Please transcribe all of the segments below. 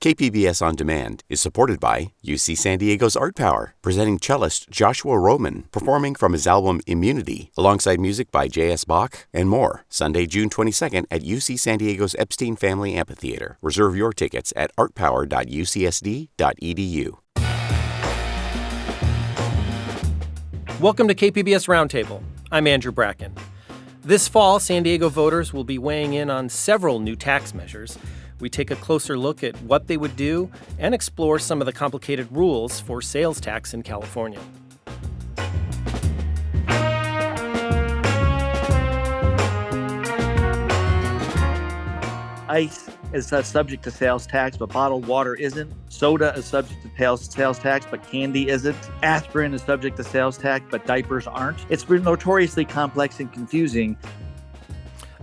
KPBS On Demand is supported by UC San Diego's Art Power, presenting cellist Joshua Roman, performing from his album Immunity, alongside music by J.S. Bach and more, Sunday, June 22nd at UC San Diego's Epstein Family Amphitheater. Reserve your tickets at artpower.ucsd.edu. Welcome to KPBS Roundtable. I'm Andrew Bracken. This fall, San Diego voters will be weighing in on several new tax measures. We take a closer look at what they would do and explore some of the complicated rules for sales tax in California. Ice is subject to sales tax, but bottled water isn't. Soda is subject to sales tax, but candy isn't. Aspirin is subject to sales tax, but diapers aren't. It's been notoriously complex and confusing.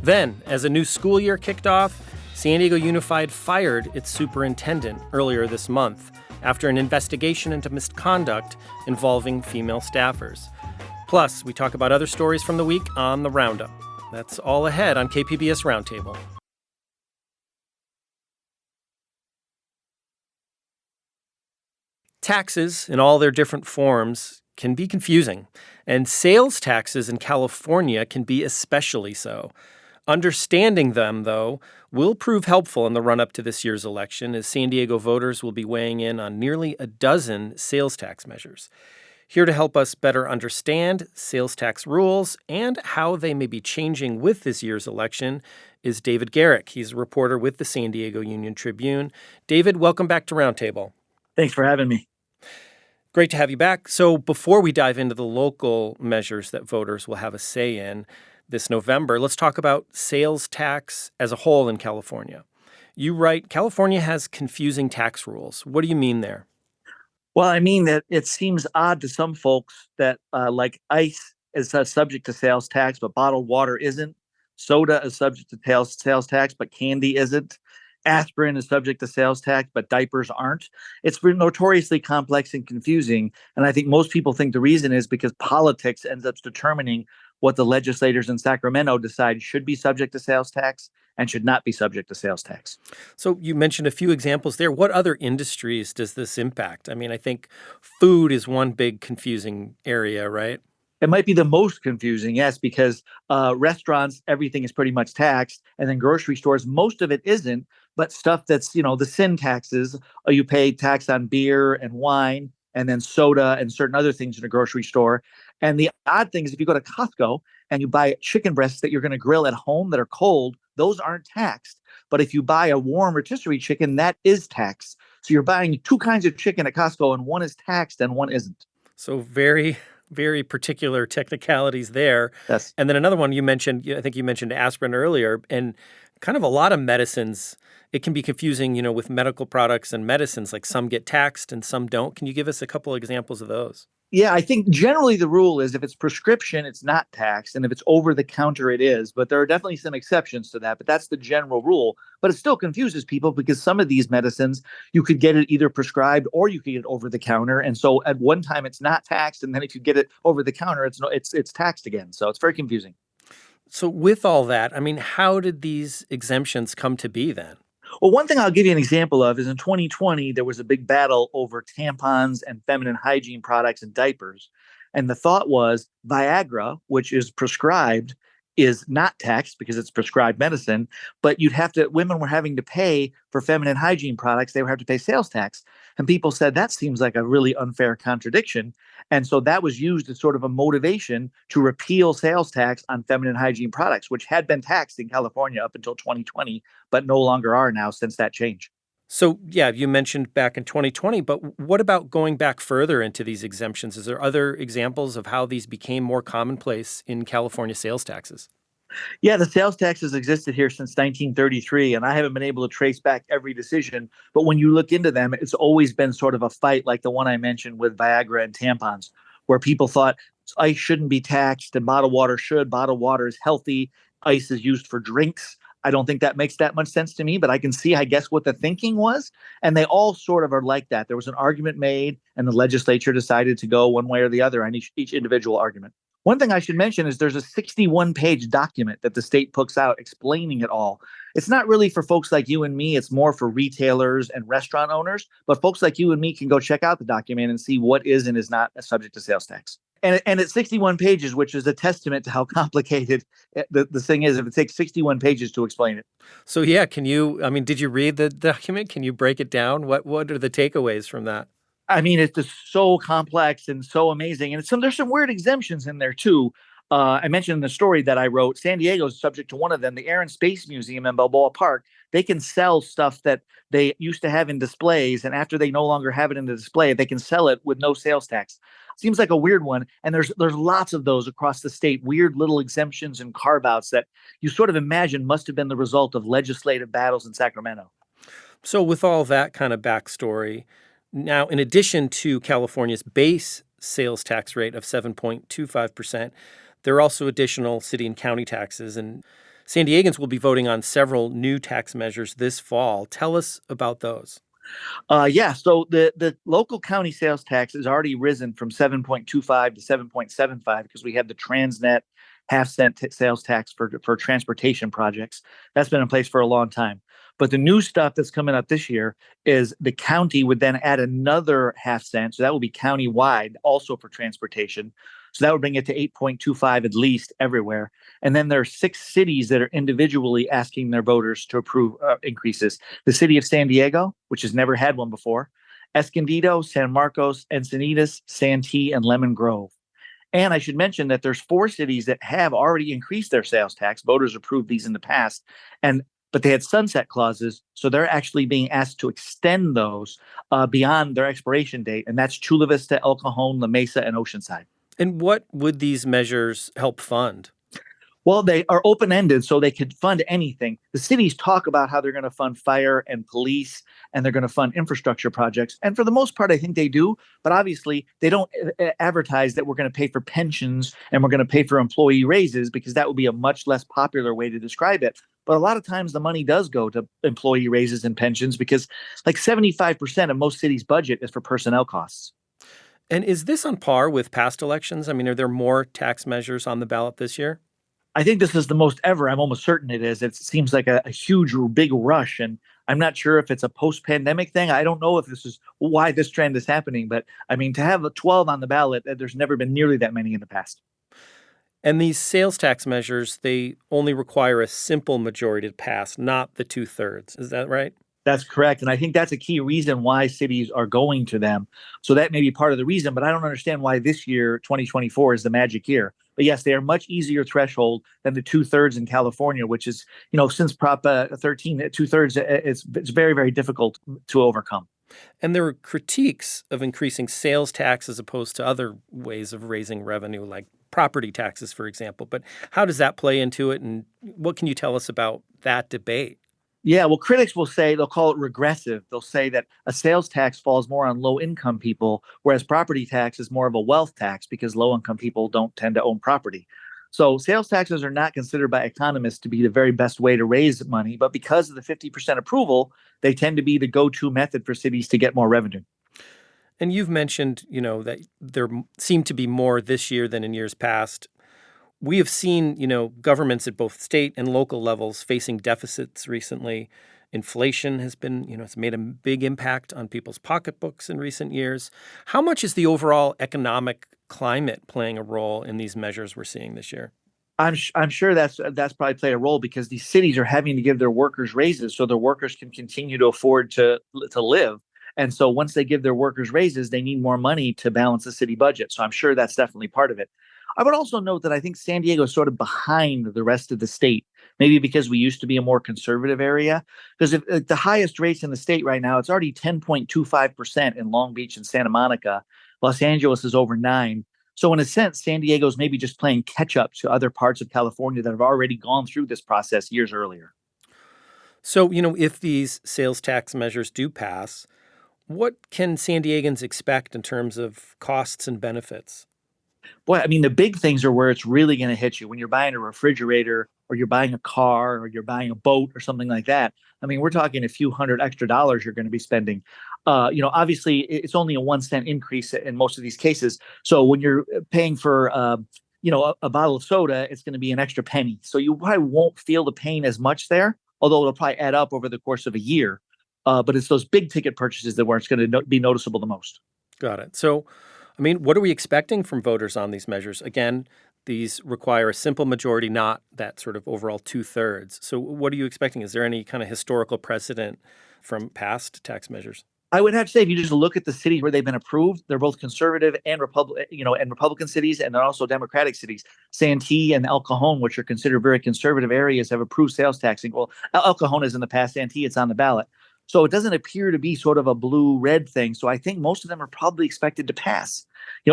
Then, as a new school year kicked off, San Diego Unified fired its superintendent earlier this month after an investigation into misconduct involving female staffers. Plus, we talk about other stories from the week on the Roundup. That's all ahead on KPBS Roundtable. Taxes, in all their different forms, can be confusing, and sales taxes in California can be especially so. Understanding them, though, will prove helpful in the run-up to this year's election, as San Diego voters will be weighing in on nearly a dozen sales tax measures. Here to help us better understand sales tax rules and how they may be changing with this year's election is David Garrick. He's a reporter with the San Diego Union-Tribune. David, welcome back to Roundtable. Thanks for having me. Great to have you back. So before we dive into the local measures that voters will have a say in this November, let's talk about sales tax as a whole in California. You write, California has confusing tax rules. What do you mean there? Well, I mean that it seems odd to some folks that like ice is subject to sales tax, but bottled water isn't. Soda is subject to sales tax, but candy isn't. Aspirin is subject to sales tax, but diapers aren't. It's been notoriously complex and confusing. And I think most people think the reason is because politics ends up determining what the legislators in Sacramento decide should be subject to sales tax and should not be subject to sales tax. So you mentioned a few examples there. What other industries does this impact? I mean, I think food is one big confusing area, right? It might be the most confusing, yes, because restaurants, everything is pretty much taxed. And then grocery stores, most of it isn't. But stuff that's, the sin taxes, you pay tax on beer and wine and then soda and certain other things in a grocery store. And the odd thing is if you go to Costco and you buy chicken breasts that you're going to grill at home that are cold, those aren't taxed. But if you buy a warm rotisserie chicken, that is taxed. So you're buying two kinds of chicken at Costco and one is taxed and one isn't. So very particular technicalities there. Yes. And then another one you mentioned, I think you mentioned aspirin earlier, and kind of a lot of medicines. It can be confusing, with medical products and medicines, like some get taxed and some don't. Can you give us a couple of examples of those? Yeah, I think generally the rule is if it's prescription, it's not taxed. And if it's over the counter, it is. But there are definitely some exceptions to that. But that's the general rule. But it still confuses people because some of these medicines, you could get it either prescribed or you could get it over the counter. And so at one time, it's not taxed. And then if you get it over the counter, it's taxed again. So it's very confusing. So with all that, I mean, how did these exemptions come to be then? Well, one thing I'll give you an example of is in 2020, there was a big battle over tampons and feminine hygiene products and diapers. And the thought was Viagra, which is prescribed, is not taxed because it's prescribed medicine, but women were having to pay for feminine hygiene products. They would have to pay sales tax. And people said that seems like a really unfair contradiction. And so that was used as sort of a motivation to repeal sales tax on feminine hygiene products, which had been taxed in California up until 2020, but no longer are now since that change. So, yeah, you mentioned back in 2020, but what about going back further into these exemptions? Is there other examples of how these became more commonplace in California sales taxes? Yeah, the sales taxes existed here since 1933, and I haven't been able to trace back every decision. But when you look into them, it's always been sort of a fight like the one I mentioned with Viagra and tampons, where people thought ice shouldn't be taxed and bottled water should. Bottled water is healthy. Ice is used for drinks. I don't think that makes that much sense to me, but I can see, I guess, what the thinking was. And they all sort of are like that. There was an argument made, and the legislature decided to go one way or the other on each individual argument. One thing I should mention is there's a 61-page document that the state puts out explaining it all. It's not really for folks like you and me, it's more for retailers and restaurant owners. But folks like you and me can go check out the document and see what is and is not subject to sales tax. And it's 61 pages, which is a testament to how complicated the thing is if it takes 61 pages to explain it. So yeah, did you read the document? Can you break it down? What are the takeaways from that? I mean, it's just so complex and so amazing. And there's some weird exemptions in there too. I mentioned in the story that I wrote, San Diego is subject to one of them, the Air and Space Museum in Balboa Park. They can sell stuff that they used to have in displays, and after they no longer have it in the display, they can sell it with no sales tax. Seems like a weird one, and there's lots of those across the state, weird little exemptions and carve-outs that you sort of imagine must have been the result of legislative battles in Sacramento. So with all that kind of backstory, now in addition to California's base sales tax rate of 7.25%, there are also additional city and county taxes, and San Diegans will be voting on several new tax measures this fall. Tell us about those. Yeah, so the local county sales tax has already risen from 7.25 to 7.75 because we had the Transnet half-cent sales tax for transportation projects. That's been in place for a long time. But the new stuff that's coming up this year is the county would then add another half cent. So that will be county-wide also for transportation. So that would bring it to 8.25 at least everywhere. And then there are 6 cities that are individually asking their voters to approve increases. The city of San Diego, which has never had one before, Escondido, San Marcos, Encinitas, Santee, and Lemon Grove. And I should mention that there's 4 cities that have already increased their sales tax. Voters approved these in the past. But they had sunset clauses, so they're actually being asked to extend those beyond their expiration date. And that's Chula Vista, El Cajon, La Mesa, and Oceanside. And what would these measures help fund? Well, they are open-ended, so they could fund anything. The cities talk about how they're going to fund fire and police, and they're going to fund infrastructure projects. And for the most part, I think they do. But obviously, they don't advertise that we're going to pay for pensions and we're going to pay for employee raises, because that would be a much less popular way to describe it. But a lot of times the money does go to employee raises and pensions, because like 75% of most cities' budget is for personnel costs. And is this on par with past elections? I mean, are there more tax measures on the ballot this year? I think this is the most ever. I'm almost certain it is. It seems like a huge, big rush. And I'm not sure if it's a post-pandemic thing. I don't know if this is why this trend is happening. But I mean, to have 12 on the ballot, there's never been nearly that many in the past. And these sales tax measures, they only require a simple majority to pass, not the 2/3. Is that right? That's correct. And I think that's a key reason why cities are going to them. So that may be part of the reason, but I don't understand why this year, 2024, is the magic year. But yes, they are much easier threshold than the 2/3 in California, which is, since Prop 13, 2/3, it's very, very difficult to overcome. And there are critiques of increasing sales tax as opposed to other ways of raising revenue, like property taxes, for example. But how does that play into it? And what can you tell us about that debate? Yeah, well, critics will say, they'll call it regressive. They'll say that a sales tax falls more on low income people, whereas property tax is more of a wealth tax because low income people don't tend to own property. So sales taxes are not considered by economists to be the very best way to raise money, but because of the 50% approval, they tend to be the go-to method for cities to get more revenue. And you've mentioned, that there seem to be more this year than in years past. We have seen, governments at both state and local levels facing deficits recently. Inflation has been, it's made a big impact on people's pocketbooks in recent years. How much is the overall economic climate playing a role in these measures we're seeing this year? I'm sure that's probably played a role because these cities are having to give their workers raises so their workers can continue to afford to live. And so once they give their workers raises, they need more money to balance the city budget. So I'm sure that's definitely part of it. I would also note that I think San Diego is sort of behind the rest of the state, maybe because we used to be a more conservative area. Because if the highest rates in the state right now, it's already 10.25% in Long Beach and Santa Monica. Los Angeles is over 9. So in a sense, San Diego's maybe just playing catch up to other parts of California that have already gone through this process years earlier. So, if these sales tax measures do pass, what can San Diegans expect in terms of costs and benefits? Boy, I mean, the big things are where it's really going to hit you when you're buying a refrigerator or you're buying a car or you're buying a boat or something like that. I mean, we're talking a few $100 extra you're going to be spending. Obviously, it's only a 1 cent increase in most of these cases. So when you're paying for a bottle of soda, it's going to be an extra penny. So you probably won't feel the pain as much there, although it'll probably add up over the course of a year. But it's those big ticket purchases that where it's going to be noticeable the most. Got it. So, what are we expecting from voters on these measures? Again, these require a simple majority, not that sort of overall 2/3. So what are you expecting? Is there any kind of historical precedent from past tax measures? I would have to say, if you just look at the cities where they've been approved, they're both conservative and Republican cities, and they're also Democratic cities. Santee and El Cajon, which are considered very conservative areas, have approved sales taxing. Well, El Cajon is in the past. Santee, it's on the ballot. So it doesn't appear to be sort of a blue-red thing. So I think most of them are probably expected to pass.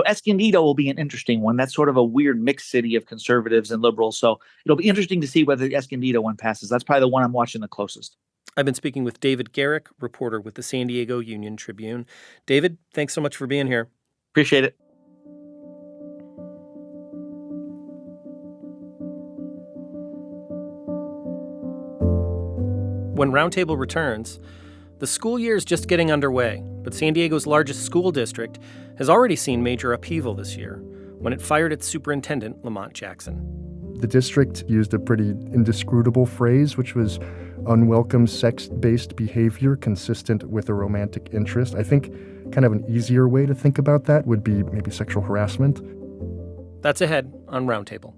Escondido will be an interesting one. That's sort of a weird mixed city of conservatives and liberals. So it'll be interesting to see whether the Escondido one passes. That's probably the one I'm watching the closest. I've been speaking with David Garrick, reporter with the San Diego Union-Tribune. David, thanks so much for being here. Appreciate it. When Roundtable returns, the school year is just getting underway, but San Diego's largest school district has already seen major upheaval this year when it fired its superintendent, Lamont Jackson. The district used a pretty indiscrutable phrase, which was unwelcome sex-based behavior consistent with a romantic interest. I think kind of an easier way to think about that would be maybe sexual harassment. That's ahead on Roundtable.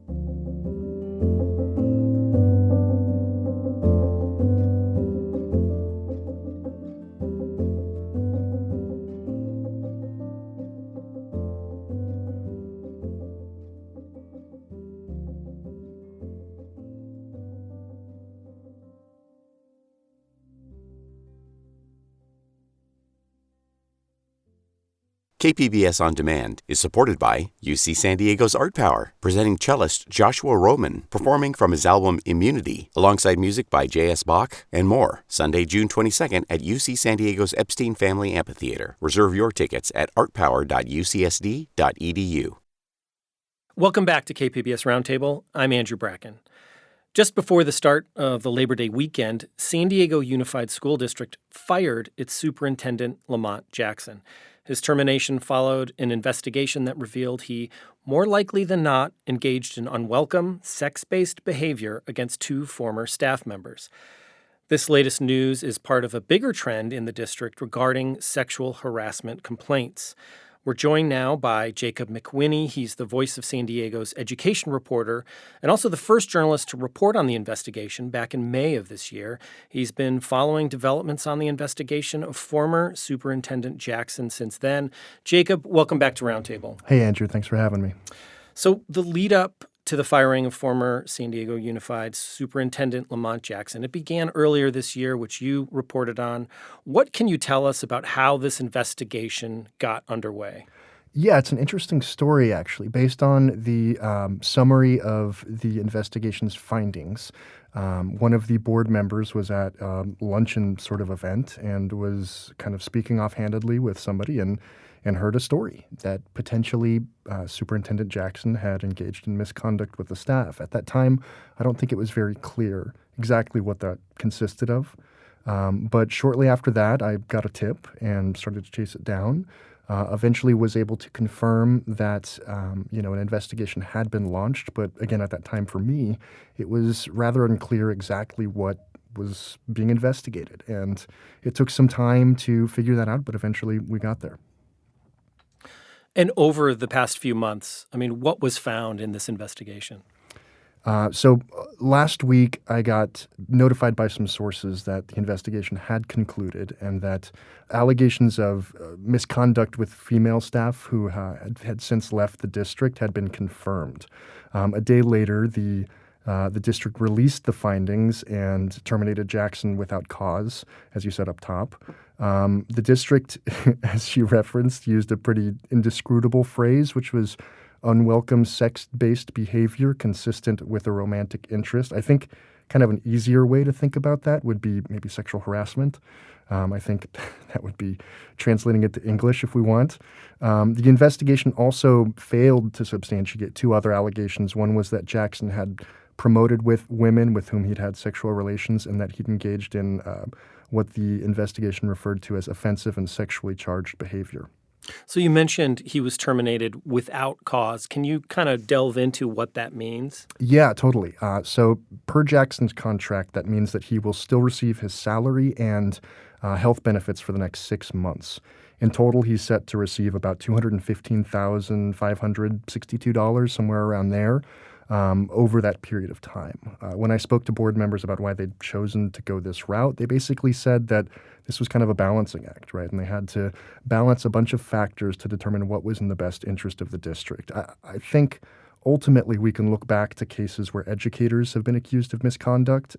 KPBS On Demand is supported by UC San Diego's Art Power, presenting cellist Joshua Roman, performing from his album Immunity, alongside music by J.S. Bach and more, Sunday, June 22nd at UC San Diego's Epstein Family Amphitheater. Reserve your tickets at artpower.ucsd.edu. Welcome back to KPBS Roundtable. I'm Andrew Bracken. Just before the start of the Labor Day weekend, San Diego Unified School District fired its superintendent, Lamont Jackson. His termination followed an investigation that revealed he, more likely than not, engaged in unwelcome, sex-based behavior against two former staff members. This latest news is part of a bigger trend in the district regarding sexual harassment complaints. We're joined now by Jacob McWhinney. He's the Voice of San Diego's education reporter and also the first journalist to report on the investigation back in May of this year. He's been following developments on the investigation of former Superintendent Jackson since then. Jacob, welcome back to Roundtable. Hey, Andrew. Thanks for having me. So the lead up to the firing of former San Diego Unified Superintendent Lamont Jackson, it began earlier this year, which you reported on. What can you tell us about how this investigation got underway? Yeah, it's an interesting story, actually, based on the summary of the investigation's findings. One of the board members was at a luncheon sort of event and was kind of speaking offhandedly with somebody and heard a story that potentially Superintendent Jackson had engaged in misconduct with the staff. At that time, I don't think it was very clear exactly what that consisted of. But shortly after that, I got a tip and started to chase it down. Eventually was able to confirm that, an investigation had been launched. But again, at that time for me, it was rather unclear exactly what was being investigated. And it took some time to figure that out, but eventually we got there. And over the past few months, what was found in this investigation? So last week, I got notified by some sources that the investigation had concluded and that allegations of misconduct with female staff who had since left the district had been confirmed. A day later, the district released the findings and terminated Jackson without cause, as you said up top. The district, as you referenced, used a pretty indiscrutable phrase, which was unwelcome sex-based behavior consistent with a romantic interest. I think kind of an easier way to think about that would be maybe sexual harassment. I think that would be translating it to English if we want. The investigation also failed to substantiate two other allegations. One was that Jackson had promoted with women with whom he'd had sexual relations and that he'd engaged in what the investigation referred to as offensive and sexually charged behavior. So you mentioned he was terminated without cause. Can you kind of delve into what that means? Yeah, totally. So per Jackson's contract, that means that he will still receive his salary and health benefits for the next 6 months. In total, he's set to receive about $215,562, somewhere around there, over that period of time. When I spoke to board members about why they'd chosen to go this route, they basically said that this was kind of a balancing act, right? And they had to balance a bunch of factors to determine what was in the best interest of the district. I think ultimately we can look back to cases where educators have been accused of misconduct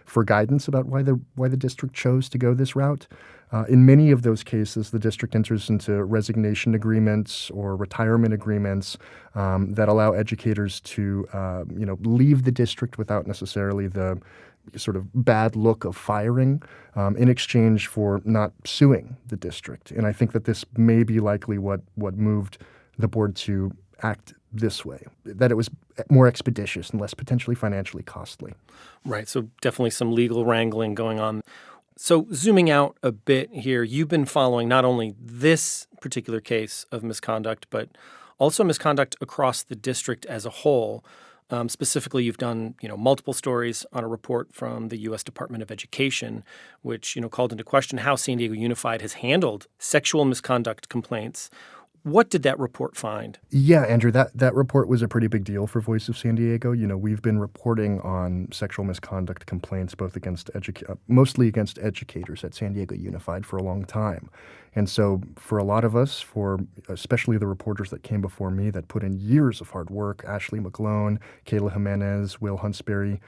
for guidance about why the district chose to go this route. In many of those cases, the district enters into resignation agreements or retirement agreements that allow educators to, leave the district without necessarily the sort of bad look of firing in exchange for not suing the district. And I think that this may be likely what moved the board to act this way, that it was more expeditious and less potentially financially costly. Right. So definitely some legal wrangling going on. So zooming out a bit here, you've been following not only this particular case of misconduct, but also misconduct across the district as a whole. Specifically, you've done multiple stories on a report from the U.S. Department of Education, which called into question how San Diego Unified has handled sexual misconduct complaints. What did that report find? Yeah, Andrew, that report was a pretty big deal for Voice of San Diego. We've been reporting on sexual misconduct complaints both against mostly against educators at San Diego Unified for a long time. And so for a lot of us, for especially the reporters that came before me that put in years of hard work, Ashley McGlone, Kayla Jimenez, Will Huntsberry,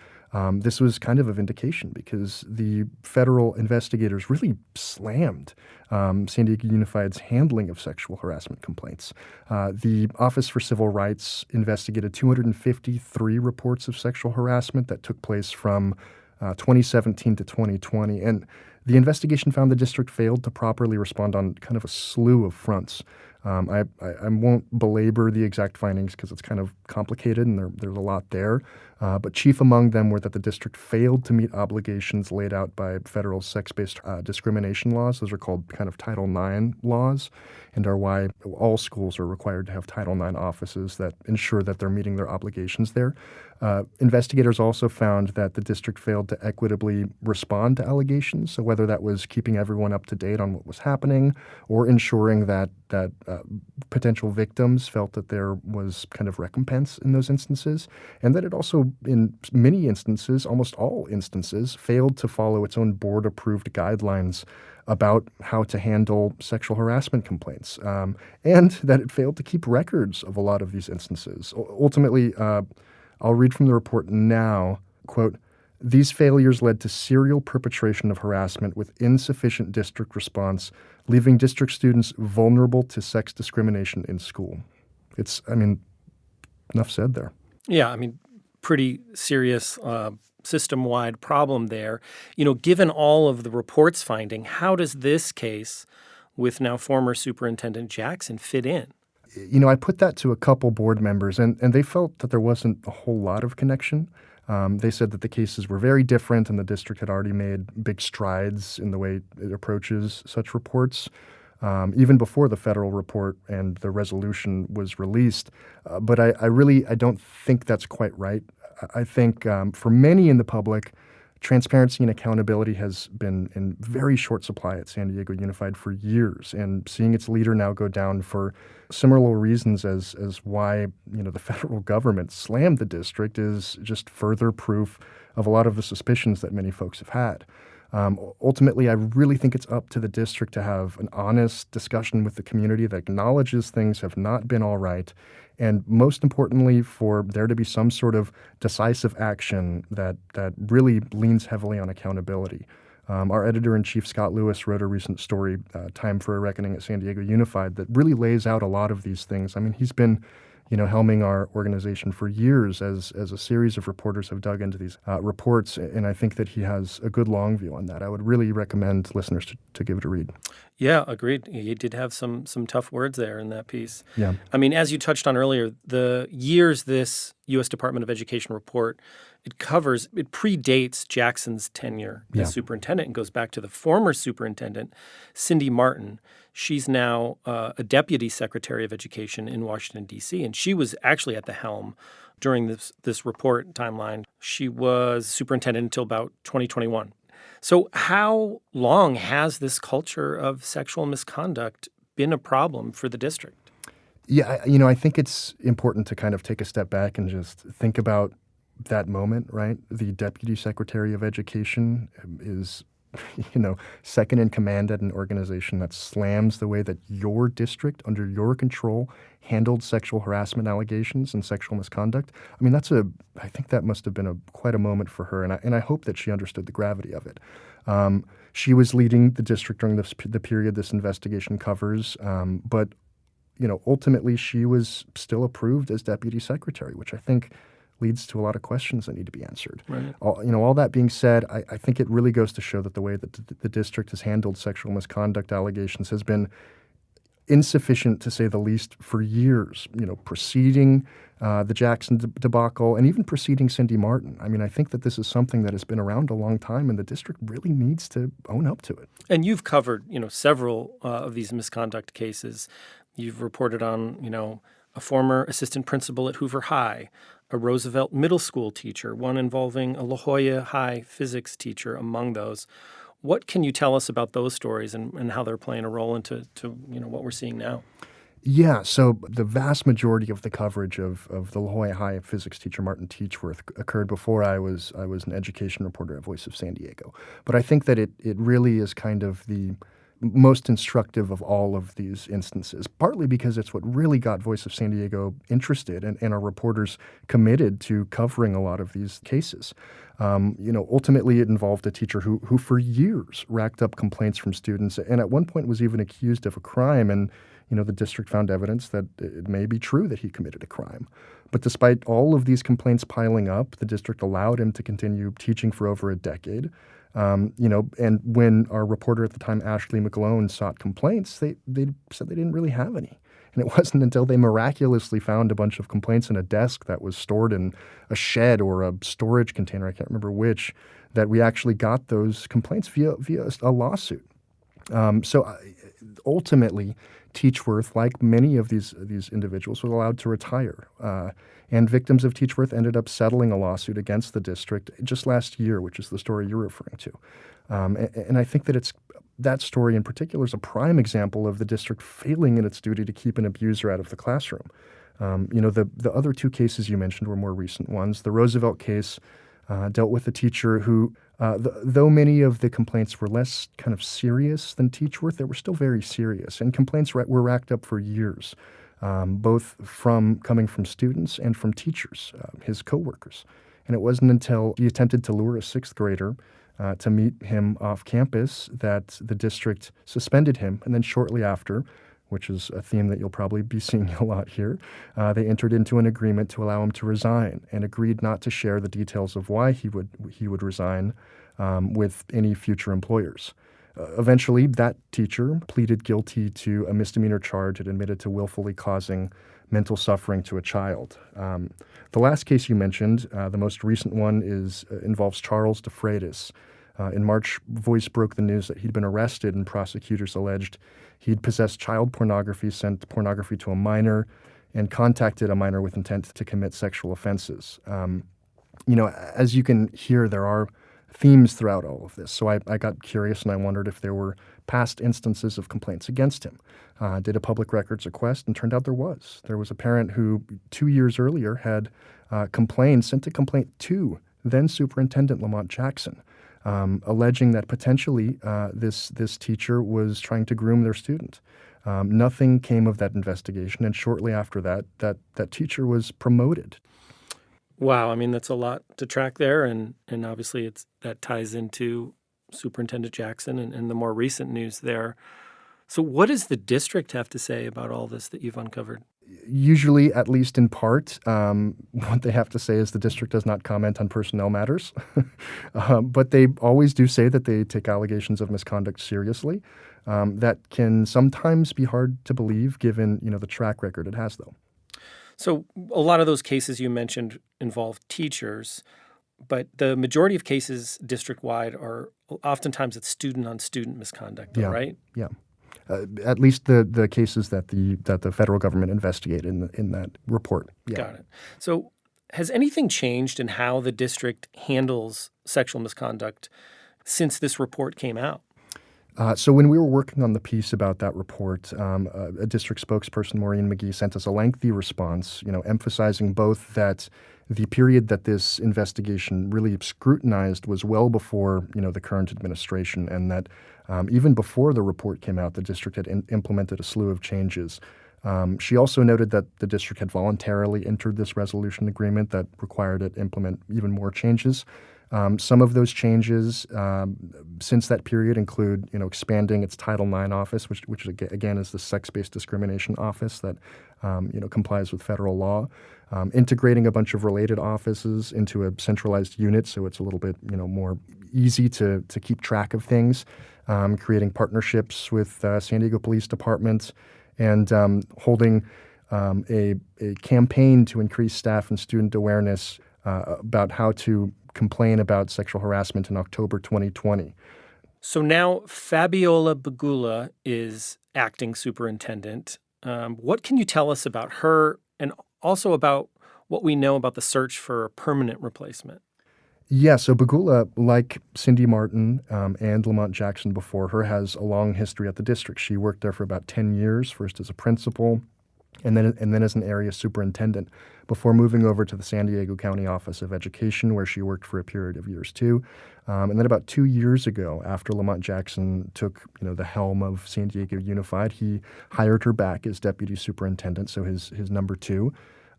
this was kind of a vindication because the federal investigators really slammed San Diego Unified's handling of sexual harassment complaints. The Office for Civil Rights investigated 253 reports of sexual harassment that took place from 2017 to 2020. And the investigation found the district failed to properly respond on kind of a slew of fronts. I won't belabor the exact findings because it's kind of complicated and there's a lot there. But chief among them were that the district failed to meet obligations laid out by federal sex-based discrimination laws. Those are called kind of Title IX laws and are why all schools are required to have Title IX offices that ensure that they're meeting their obligations there. Investigators also found that the district failed to equitably respond to allegations. So whether that was keeping everyone up to date on what was happening or ensuring that potential victims felt that there was kind of recompense in those instances, and that it also, in many instances, almost all instances, failed to follow its own board-approved guidelines about how to handle sexual harassment complaints, and that it failed to keep records of a lot of these instances. Ultimately, I'll read from the report now, quote, "These failures led to serial perpetration of harassment with insufficient district response, leaving district students vulnerable to sex discrimination in school." Enough said there. Yeah, pretty serious system-wide problem there. Given all of the report's finding, how does this case with now former Superintendent Jackson fit in? I put that to a couple board members, and they felt that there wasn't a whole lot of connection. They said that the cases were very different and the district had already made big strides in the way it approaches such reports, even before the federal report and the resolution was released. But I don't think that's quite right. I think for many in the public, transparency and accountability has been in very short supply at San Diego Unified for years, and seeing its leader now go down for similar reasons as why the federal government slammed the district is just further proof of a lot of the suspicions that many folks have had. Ultimately, I really think it's up to the district to have an honest discussion with the community that acknowledges things have not been all right, and most importantly, for there to be some sort of decisive action that really leans heavily on accountability. Our editor-in-chief, Scott Lewis, wrote a recent story, Time for a Reckoning at San Diego Unified, that really lays out a lot of these things. He's been helming our organization for years as a series of reporters have dug into these reports, and I think that he has a good long view on that. I would really recommend listeners to give it a read. Yeah, agreed. He did have some tough words there in that piece. Yeah. As you touched on earlier, the years this U.S. Department of Education report, it predates Jackson's tenure as superintendent and goes back to the former superintendent, Cindy Martin. She's now a deputy secretary of education in Washington, D.C., and she was actually at the helm during this report timeline. She was superintendent until about 2021. So how long has this culture of sexual misconduct been a problem for the district? Yeah, I think it's important to kind of take a step back and just think about that moment, right? The Deputy Secretary of Education is, second in command at an organization that slams the way that your district, under your control, handled sexual harassment allegations and sexual misconduct. I mean, I think that must have been quite a moment for her, and I hope that she understood the gravity of it. She was leading the district during the period this investigation covers, but ultimately she was still approved as deputy secretary, which I think leads to a lot of questions that need to be answered. Right. All that being said, I think it really goes to show that the way that the district has handled sexual misconduct allegations has been insufficient, to say the least, for years, preceding the Jackson debacle and even preceding Cindy Martin. I mean, I think that this is something that has been around a long time, and the district really needs to own up to it. And you've covered, several of these misconduct cases. You've reported on, a former assistant principal at Hoover High, a Roosevelt Middle School teacher, one involving a La Jolla High physics teacher among those. What can you tell us about those stories and how they're playing a role into what we're seeing now? Yeah, so the vast majority of the coverage of the La Jolla High physics teacher Martin Teachworth occurred before I was an education reporter at Voice of San Diego. But I think that it really is kind of the most instructive of all of these instances, partly because it's what really got Voice of San Diego interested and our reporters committed to covering a lot of these cases. Ultimately it involved a teacher who for years racked up complaints from students and at one point was even accused of a crime, and the district found evidence that it may be true that he committed a crime. But despite all of these complaints piling up, the district allowed him to continue teaching for over a decade. And when our reporter at the time, Ashley McGlone, sought complaints, they said they didn't really have any. And it wasn't until they miraculously found a bunch of complaints in a desk that was stored in a shed or a storage container, I can't remember which, that we actually got those complaints via a lawsuit. Ultimately, Teachworth, like many of these individuals, was allowed to retire. And victims of Teachworth ended up settling a lawsuit against the district just last year, which is the story you're referring to. And I think that that story in particular is a prime example of the district failing in its duty to keep an abuser out of the classroom. The other two cases you mentioned were more recent ones. The Roosevelt case dealt with a teacher who, though many of the complaints were less kind of serious than Teachworth, they were still very serious. And complaints were racked up for years, both coming from students and from teachers, his coworkers. And it wasn't until he attempted to lure a sixth grader to meet him off campus that the district suspended him. And then shortly after, which is a theme that you'll probably be seeing a lot here, they entered into an agreement to allow him to resign and agreed not to share the details of why he would resign with any future employers. Eventually, that teacher pleaded guilty to a misdemeanor charge and admitted to willfully causing mental suffering to a child. The last case you mentioned, the most recent one, involves Charles DeFreitas. In March, Voice broke the news that he'd been arrested, and prosecutors alleged he'd possessed child pornography, sent pornography to a minor, and contacted a minor with intent to commit sexual offenses. As you can hear, there are themes throughout all of this. So I got curious and I wondered if there were past instances of complaints against him. Did a public records request, and turned out there was. There was a parent who 2 years earlier had sent a complaint to then Superintendent Lamont Jackson, alleging that potentially this teacher was trying to groom their student. Nothing came of that investigation, and shortly after that teacher was promoted. Wow, I mean, that's a lot to track there, and obviously that ties into Superintendent Jackson and the more recent news there. So what does the district have to say about all this that you've uncovered? Usually, at least in part, what they have to say is the district does not comment on personnel matters. But they always do say that they take allegations of misconduct seriously. That can sometimes be hard to believe given the track record it has, though. So a lot of those cases you mentioned involve teachers, but the majority of cases district-wide are oftentimes it's student-on-student misconduct, though, Yeah, right? yeah. At least the cases that the federal government investigated in that report. Yeah. Got it. So has anything changed in how the district handles sexual misconduct since this report came out? So when we were working on the piece about that report, a district spokesperson, Maureen McGee, sent us a lengthy response, emphasizing both that the period that this investigation really scrutinized was well before, the current administration, and that even before the report came out, the district had implemented a slew of changes. She also noted that the district had voluntarily entered this resolution agreement that required it implement even more changes. Some of those changes since that period include, expanding its Title IX office, which again is the sex-based discrimination office that, complies with federal law, integrating a bunch of related offices into a centralized unit so it's a little bit, more easy to keep track of things, creating partnerships with San Diego Police Department, and holding a campaign to increase staff and student awareness about how to complain about sexual harassment in October 2020. So now Fabiola Bagula is acting superintendent. What can you tell us about her and also about what we know about the search for a permanent replacement? Yeah, so Bagula, like Cindy Martin and Lamont Jackson before her, has a long history at the district. She worked there for about 10 years, first as a principal and then as an area superintendent, before moving over to the San Diego County Office of Education, where she worked for a period of years too. And then about 2 years ago, after Lamont Jackson took the helm of San Diego Unified, he hired her back as deputy superintendent, so his number two.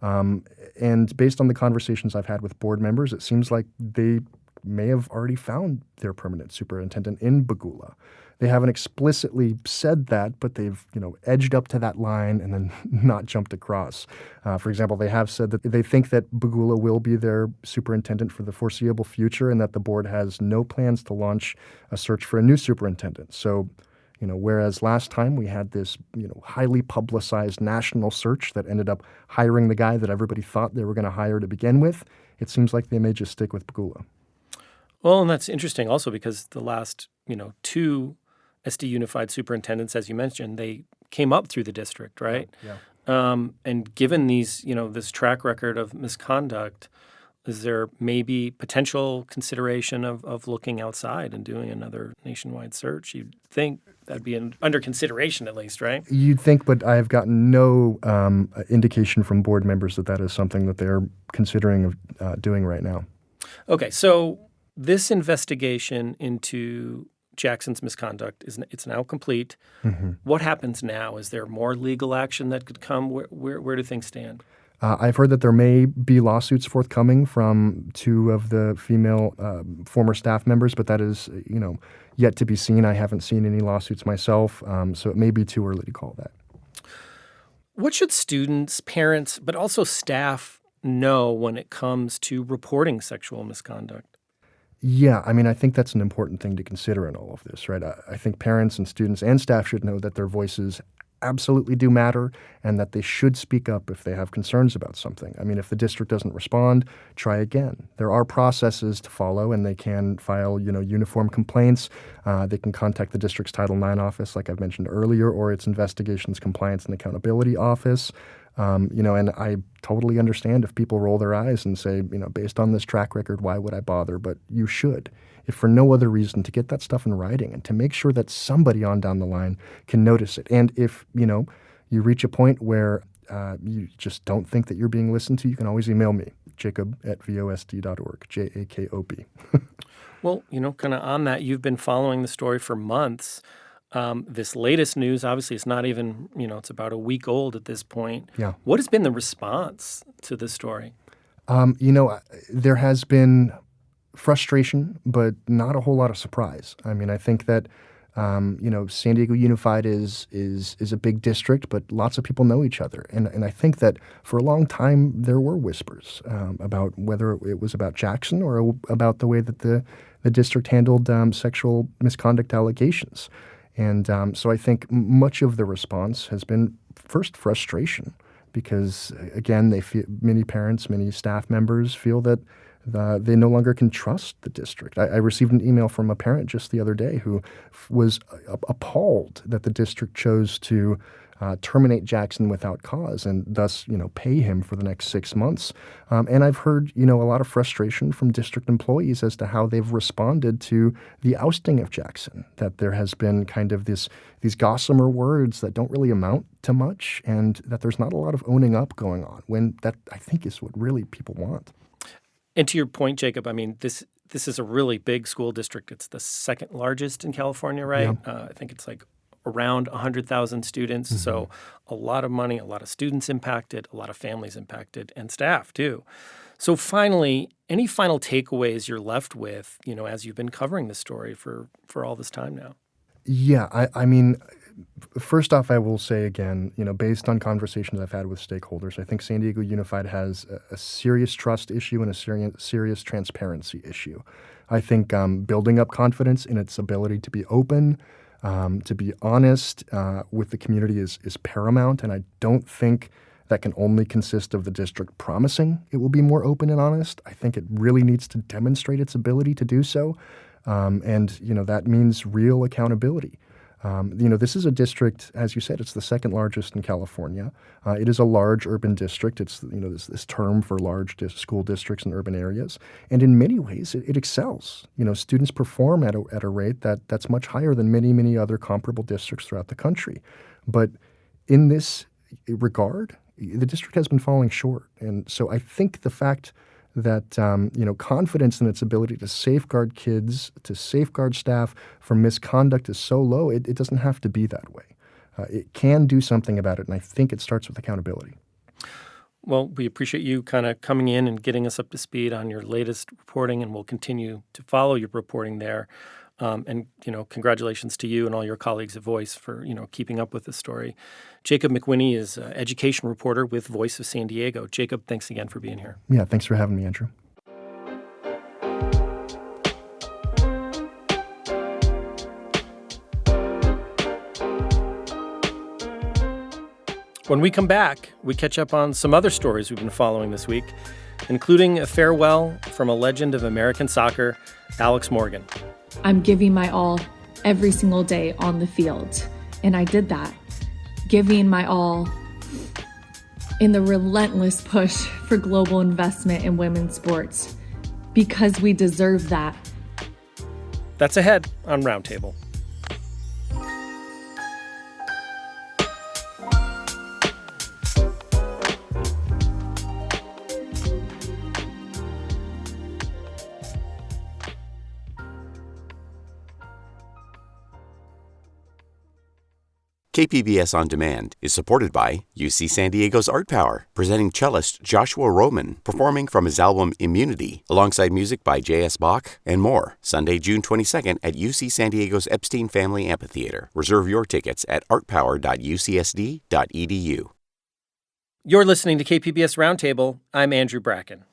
And based on the conversations I've had with board members, it seems like they may have already found their permanent superintendent in Bagula. They haven't explicitly said that, but they've, edged up to that line and then not jumped across. For example, they have said that they think that Bagula will be their superintendent for the foreseeable future and that the board has no plans to launch a search for a new superintendent. So, whereas last time we had this, highly publicized national search that ended up hiring the guy that everybody thought they were going to hire to begin with, it seems like they may just stick with Bagula. Well, and that's interesting also because the last, two SD Unified superintendents, as you mentioned, they came up through the district, right? Yeah. And given these, this track record of misconduct, is there maybe potential consideration of looking outside and doing another nationwide search? You'd think that'd be under consideration at least, right? You'd think, but I have gotten no indication from board members that is something that they're considering doing right now. Okay, so this investigation into Jackson's misconduct it's now complete. Mm-hmm. What happens now? Is there more legal action that could come? Where do things stand? I've heard that there may be lawsuits forthcoming from two of the female former staff members, but that is, yet to be seen. I haven't seen any lawsuits myself, so it may be too early to call that. What should students, parents, but also staff know when it comes to reporting sexual misconduct? Yeah, I think that's an important thing to consider in all of this, right? I think parents and students and staff should know that their voices absolutely do matter and that they should speak up if they have concerns about something. If the district doesn't respond, try again. There are processes to follow, and they can file, uniform complaints. They can contact the district's Title IX office, like I've mentioned earlier, or its Investigations, Compliance, and Accountability office. And I totally understand if people roll their eyes and say, based on this track record, why would I bother? But you should, if for no other reason, to get that stuff in writing and to make sure that somebody on down the line can notice it. And if, you reach a point where you just don't think that you're being listened to, you can always email me, jacob@vosd.org, JAKOB. Well, kind of on that, you've been following the story for months. This latest news, obviously, it's not even, it's about a week old at this point. Yeah. What has been the response to this story? There has been frustration, but not a whole lot of surprise. I think that, San Diego Unified is a big district, but lots of people know each other. And I think that for a long time, there were whispers about whether it was about Jackson or about the way that the district handled sexual misconduct allegations. And so I think much of the response has been first frustration because, again, many parents, many staff members feel that they no longer can trust the district. I received an email from a parent just the other day who was appalled that the district chose to terminate Jackson without cause and thus, pay him for the next 6 months. And I've heard, a lot of frustration from district employees as to how they've responded to the ousting of Jackson, that there has been kind of these gossamer words that don't really amount to much, and that there's not a lot of owning up going on, when that, I think, is what really people want. And to your point, Jacob, I mean, this is a really big school district. It's the second largest in California, right? Yeah. I think it's like around 100,000 students. Mm-hmm. So a lot of money, a lot of students impacted, a lot of families impacted, and staff too. So finally, any final takeaways you're left with, as you've been covering this story for all this time now? Yeah, I mean, first off, I will say again, based on conversations I've had with stakeholders, I think San Diego Unified has a serious trust issue and a serious transparency issue. I think building up confidence in its ability to be open, to be honest with the community is paramount, and I don't think that can only consist of the district promising it will be more open and honest. I think it really needs to demonstrate its ability to do so, and that means real accountability. This is a district, as you said, it's the second largest in California. It is a large urban district. It's this term for large school districts in urban areas, and in many ways it excels. Students perform at a rate that's much higher than many other comparable districts throughout the country. But in this regard, the district has been falling short, and so I think the fact that confidence in its ability to safeguard kids, to safeguard staff from misconduct is so low, it doesn't have to be that way. It can do something about it, and I think it starts with accountability. Well, we appreciate you kind of coming in and getting us up to speed on your latest reporting, and we'll continue to follow your reporting there. And congratulations to you and all your colleagues at Voice for, keeping up with this story. Jacob McWhinney is an education reporter with Voice of San Diego. Jacob, thanks again for being here. Yeah, thanks for having me, Andrew. When we come back, we catch up on some other stories we've been following this week, including a farewell from a legend of American soccer, Alex Morgan. I'm giving my all every single day on the field. And I did that, giving my all in the relentless push for global investment in women's sports, because we deserve that. That's ahead on Roundtable. KPBS On Demand is supported by UC San Diego's Art Power, presenting cellist Joshua Roman, performing from his album Immunity, alongside music by J.S. Bach and more, Sunday, June 22nd at UC San Diego's Epstein Family Amphitheater. Reserve your tickets at artpower.ucsd.edu. You're listening to KPBS Roundtable. I'm Andrew Bracken.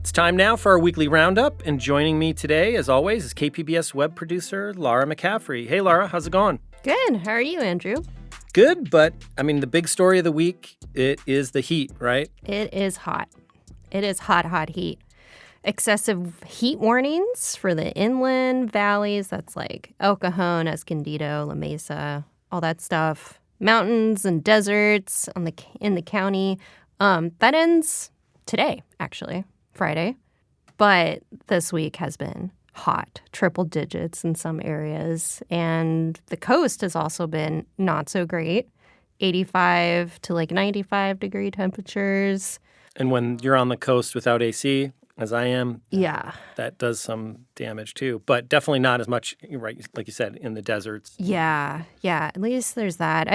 It's time now for our weekly roundup, and joining me today, as always, is KPBS web producer Laura McCaffrey. Hey, Laura, how's it going? Good. How are you, Andrew? Good, but, the big story of the week, it is the heat, right? It is hot. It is hot heat. Excessive heat warnings for the inland valleys. That's like El Cajon, Escondido, La Mesa, all that stuff. Mountains and deserts in the county. That ends today, actually. Friday. But this week has been hot, triple digits in some areas. And the coast has also been not so great, 85 to 95 degree temperatures. And when you're on the coast without AC, as I am, yeah, that does some damage too. But definitely not as much, right, like you said, in the deserts. Yeah, at least there's that.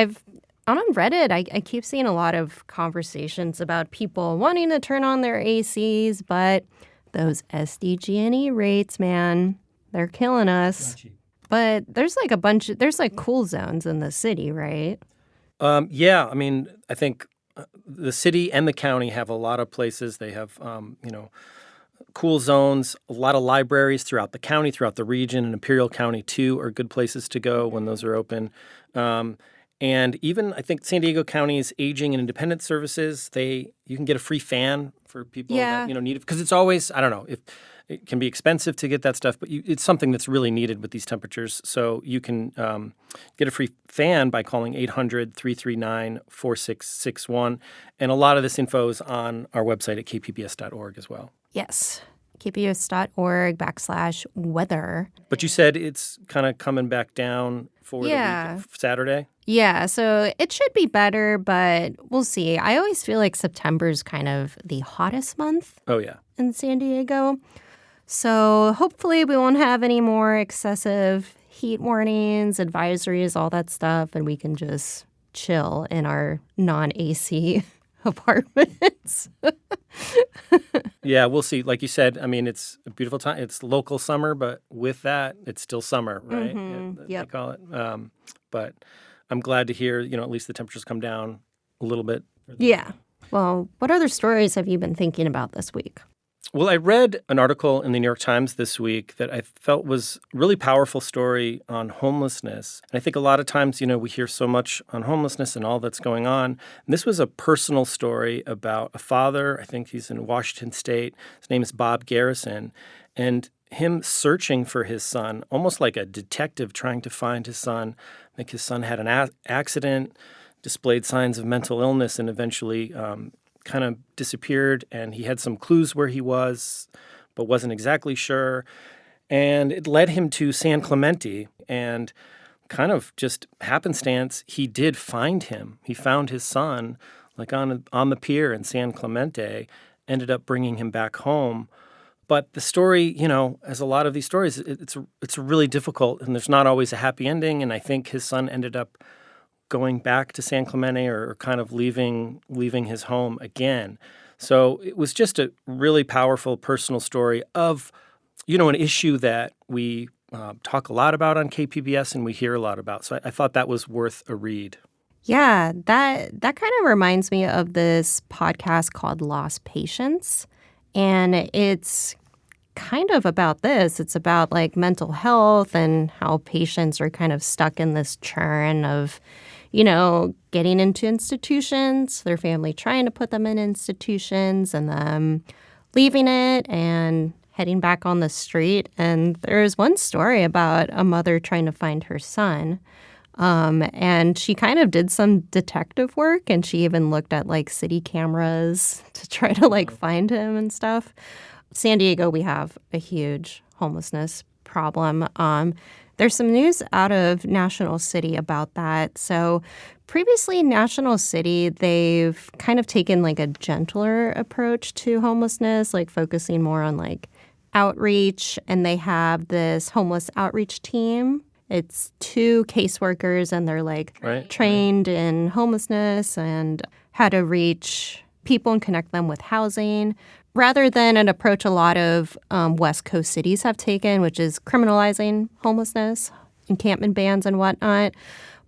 On Reddit, I keep seeing a lot of conversations about people wanting to turn on their ACs, but those SDG&E rates, man, they're killing us. But there's there's cool zones in the city, right? Yeah, I think the city and the county have a lot of places. They have, cool zones. A lot of libraries throughout the county, throughout the region, and Imperial County, too, are good places to go when those are open. And even, I think, San Diego County's Aging and Independent Services, you can get a free fan for people that need it. Because it's always, I don't know, if it can be expensive to get that stuff, but it's something that's really needed with these temperatures. So you can get a free fan by calling 800-339-4661. And a lot of this info is on our website at kpbs.org as well. Yes, kpbs.org/weather. But you said it's kind of coming back down for the week, Saturday? Yeah, so it should be better, but we'll see. I always feel like September's kind of the hottest month in San Diego. So hopefully we won't have any more excessive heat warnings, advisories, all that stuff, and we can just chill in our non-AC apartments. Yeah, we'll see. Like you said, I mean, it's a beautiful time. It's local summer, but with that, it's still summer, right? They call it. But I'm glad to hear, at least the temperatures come down a little bit. Yeah. Well, what other stories have you been thinking about this week? Well, I read an article in the New York Times this week that I felt was a really powerful story on homelessness. And I think a lot of times, we hear so much on homelessness and all that's going on. And this was a personal story about a father. I think he's in Washington State. His name is Bob Garrison. And him searching for his son, almost like a detective trying to find his son. I think his son had an accident, displayed signs of mental illness, and eventually kind of disappeared, and he had some clues where he was, but wasn't exactly sure. And it led him to San Clemente, and kind of just happenstance, he did find him. He found his son, like on the pier in San Clemente, ended up bringing him back home. But the story, as a lot of these stories, it's really difficult, and there's not always a happy ending. And I think his son ended up going back to San Clemente or kind of leaving his home again. So it was just a really powerful personal story of, an issue that we talk a lot about on KPBS and we hear a lot about. So I thought that was worth a read. Yeah, that kind of reminds me of this podcast called Lost Patients. And it's kind of about this. It's about like mental health and how patients are kind of stuck in this churn of, getting into institutions, their family trying to put them in institutions and them leaving it and heading back on the street. And there's one story about a mother trying to find her son. And she kind of did some detective work, and she even looked at like city cameras to try to find him and stuff. San Diego, we have a huge homelessness problem. There's some news out of National City about that. So previously, National City, they've kind of taken like a gentler approach to homelessness, like focusing more on outreach. And they have this homeless outreach team. It's 2 caseworkers, and they're trained in homelessness and how to reach people and connect them with housing, rather than an approach a lot of West Coast cities have taken, which is criminalizing homelessness, encampment bans and whatnot.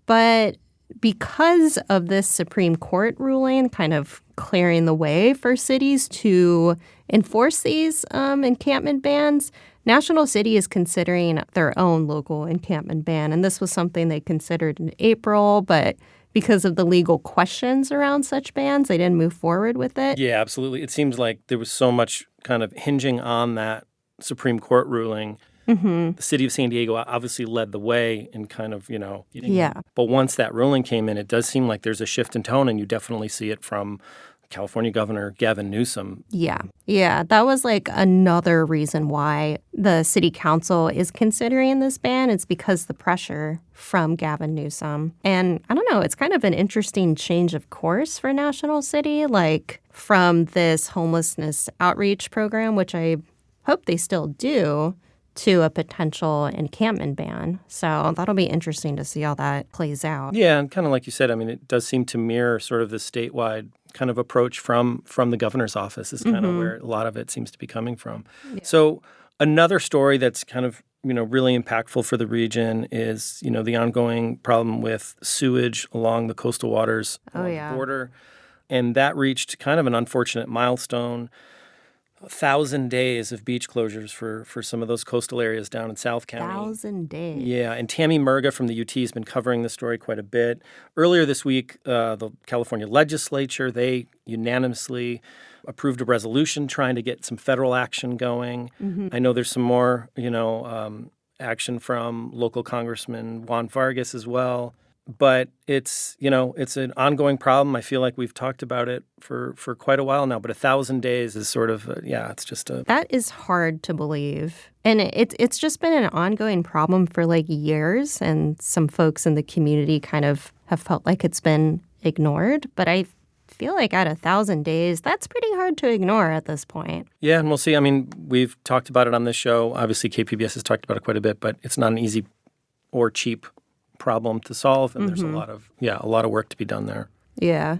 But because of this Supreme Court ruling kind of clearing the way for cities to enforce these encampment bans, National City is considering their own local encampment ban. And this was something they considered in April, but because of the legal questions around such bans, they didn't move forward with it. Yeah, absolutely. It seems like there was so much kind of hinging on that Supreme Court ruling. The city of San Diego obviously led the way in kind of, But once that ruling came in, it does seem like there's a shift in tone, and you definitely see it from California Governor Gavin Newsom. Yeah. That was another reason why the city council is considering this ban. It's because the pressure from Gavin Newsom. And I don't know, it's kind of an interesting change of course for National City, from this homelessness outreach program, which I hope they still do, to a potential encampment ban. So that'll be interesting to see how that plays out. Yeah, and kind of like you said, I mean, it does seem to mirror sort of the statewide kind of approach from the governor's office is kind of where a lot of it seems to be coming from. Yeah. So another story that's kind of, really impactful for the region is, the ongoing problem with sewage along the coastal waters along the border. And that reached kind of an unfortunate milestone. 1,000 days of beach closures for some of those coastal areas down in South County. 1,000 days. Yeah, and Tammy Murga from the UT has been covering the story quite a bit. Earlier this week, the California legislature, they unanimously approved a resolution trying to get some federal action going. I know there's some more, action from local Congressman Juan Vargas as well. But it's an ongoing problem. I feel like we've talked about it for quite a while now. But 1,000 days is sort of, it's just a... That is hard to believe. And it's just been an ongoing problem for like years. And some folks in the community kind of have felt like it's been ignored. But I feel like at 1,000 days, that's pretty hard to ignore at this point. Yeah, and we'll see. I mean, we've talked about it on this show. Obviously, KPBS has talked about it quite a bit, but it's not an easy or cheap problem to solve, and there's a lot of work to be done there. Yeah.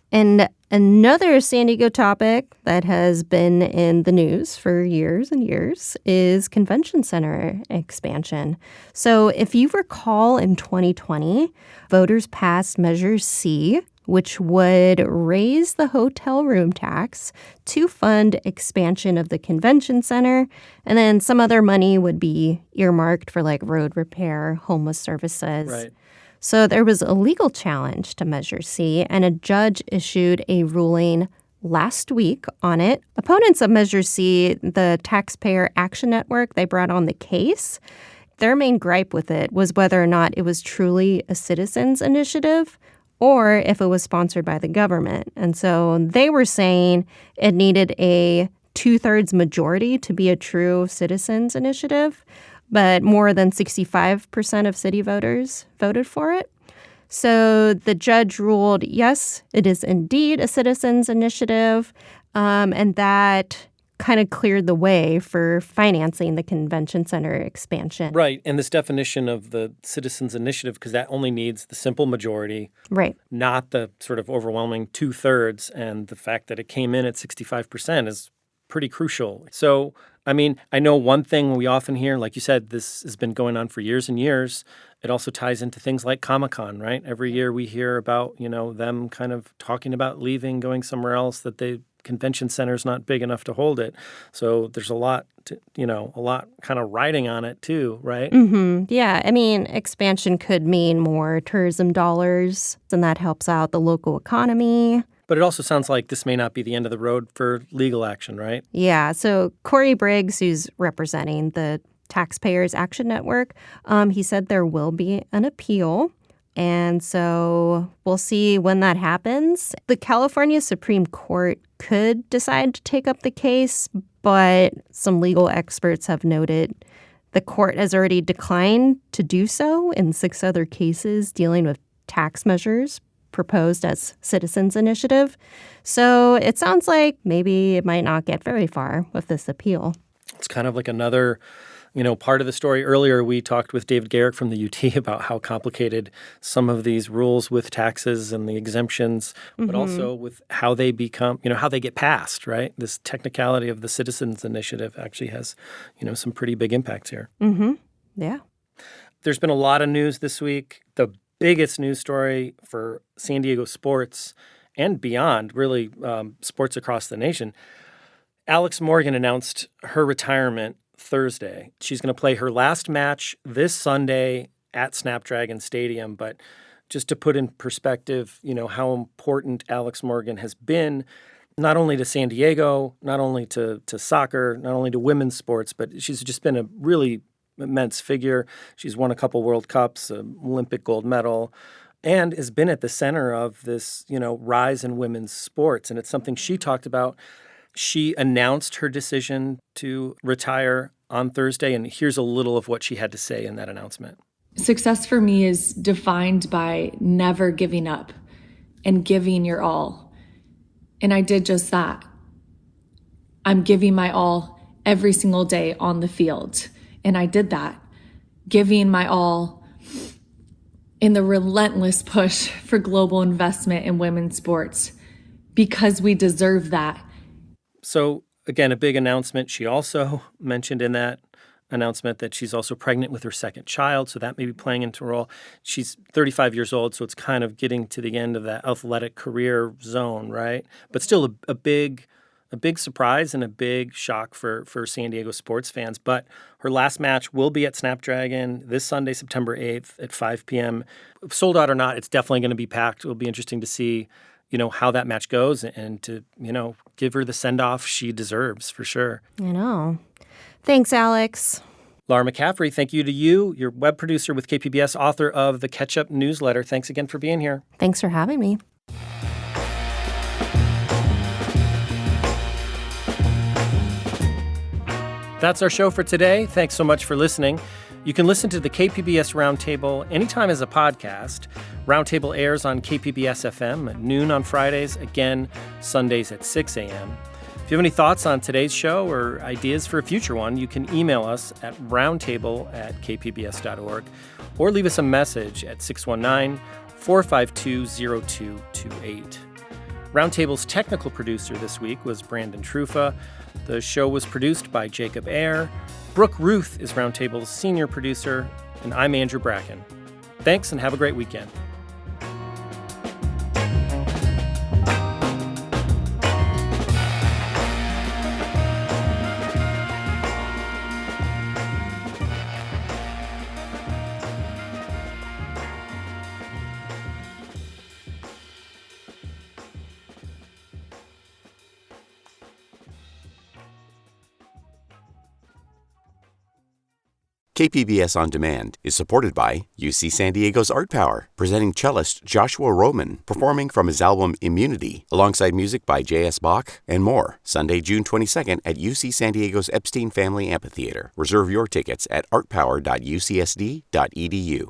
And another San Diego topic that has been in the news for years and years is convention center expansion. So if you recall, in 2020, voters passed Measure C, which would raise the hotel room tax to fund expansion of the convention center. And then some other money would be earmarked for like road repair, homeless services. Right. So there was a legal challenge to Measure C, and a judge issued a ruling last week on it. Opponents of Measure C, the Taxpayer Action Network, they brought on the case. Their main gripe with it was whether or not it was truly a citizens' initiative or if it was sponsored by the government. And so they were saying it needed a 2/3 majority to be a true citizens' initiative, but more than 65% of city voters voted for it. So the judge ruled, yes, it is indeed a citizens' initiative, and that kind of cleared the way for financing the convention center expansion. Right, and this definition of the citizens' initiative, because that only needs the simple majority, right, not the sort of overwhelming 2/3, and the fact that it came in at 65% is pretty crucial. So, I mean, I know one thing we often hear, like you said, this has been going on for years and years. It also ties into things like Comic-Con, right? Every year we hear about, them kind of talking about leaving, going somewhere else, that the convention center is not big enough to hold it. So there's a lot kind of riding on it too, right? Yeah, I mean, expansion could mean more tourism dollars, and that helps out the local economy. But it also sounds like this may not be the end of the road for legal action, right? Yeah, so Corey Briggs, who's representing the Taxpayers Action Network, he said there will be an appeal. And so we'll see when that happens. The California Supreme Court could decide to take up the case, but some legal experts have noted the court has already declined to do so in 6 other cases dealing with tax measures proposed as citizens' initiative. So it sounds like maybe it might not get very far with this appeal. It's kind of like another, part of the story. Earlier, we talked with David Garrick from the UT about how complicated some of these rules with taxes and the exemptions, but also with how they become, how they get passed, right? This technicality of the citizens' initiative actually has, some pretty big impacts here. Yeah. There's been a lot of news this week. The biggest news story for San Diego sports and beyond, really sports across the nation. Alex Morgan announced her retirement Thursday. She's going to play her last match this Sunday at Snapdragon Stadium. But just to put in perspective, how important Alex Morgan has been, not only to San Diego, not only to soccer, not only to women's sports, but she's just been a really immense figure. She's won a couple World Cups, an Olympic gold medal, and has been at the center of this, rise in women's sports. And it's something she talked about. She announced her decision to retire on Thursday, and here's a little of what she had to say in that announcement. Success for me is defined by never giving up and giving your all. And I did just that. I'm giving my all every single day on the field. And I did that, giving my all in the relentless push for global investment in women's sports, because we deserve that. So, again, a big announcement. She also mentioned in that announcement that she's also pregnant with her second child, so that may be playing into a role. She's 35 years old, so it's kind of getting to the end of that athletic career zone, right? But still a big a big surprise and a big shock for San Diego sports fans. But her last match will be at Snapdragon this Sunday, September 8th at 5 p.m. Sold out or not, it's definitely going to be packed. It'll be interesting to see, how that match goes and to, give her the send-off she deserves for sure. I know. Thanks, Alex. Laura McCaffrey, thank you to you, your web producer with KPBS, author of the Catch-Up newsletter. Thanks again for being here. Thanks for having me. That's our show for today. Thanks so much for listening. You can listen to the KPBS Roundtable anytime as a podcast. Roundtable airs on KPBS FM at noon on Fridays, again Sundays at 6 a.m. If you have any thoughts on today's show or ideas for a future one, you can email us at roundtable@kpbs.org or leave us a message at 619-452-0228. Roundtable's technical producer this week was Brandon Trufa. The show was produced by Jacob Ayer. Brooke Ruth is Roundtable's senior producer, and I'm Andrew Bracken. Thanks and have a great weekend. KPBS On Demand is supported by UC San Diego's Art Power, presenting cellist Joshua Roman, performing from his album Immunity, alongside music by J.S. Bach and more, Sunday, June 22nd at UC San Diego's Epstein Family Amphitheater. Reserve your tickets at artpower.ucsd.edu.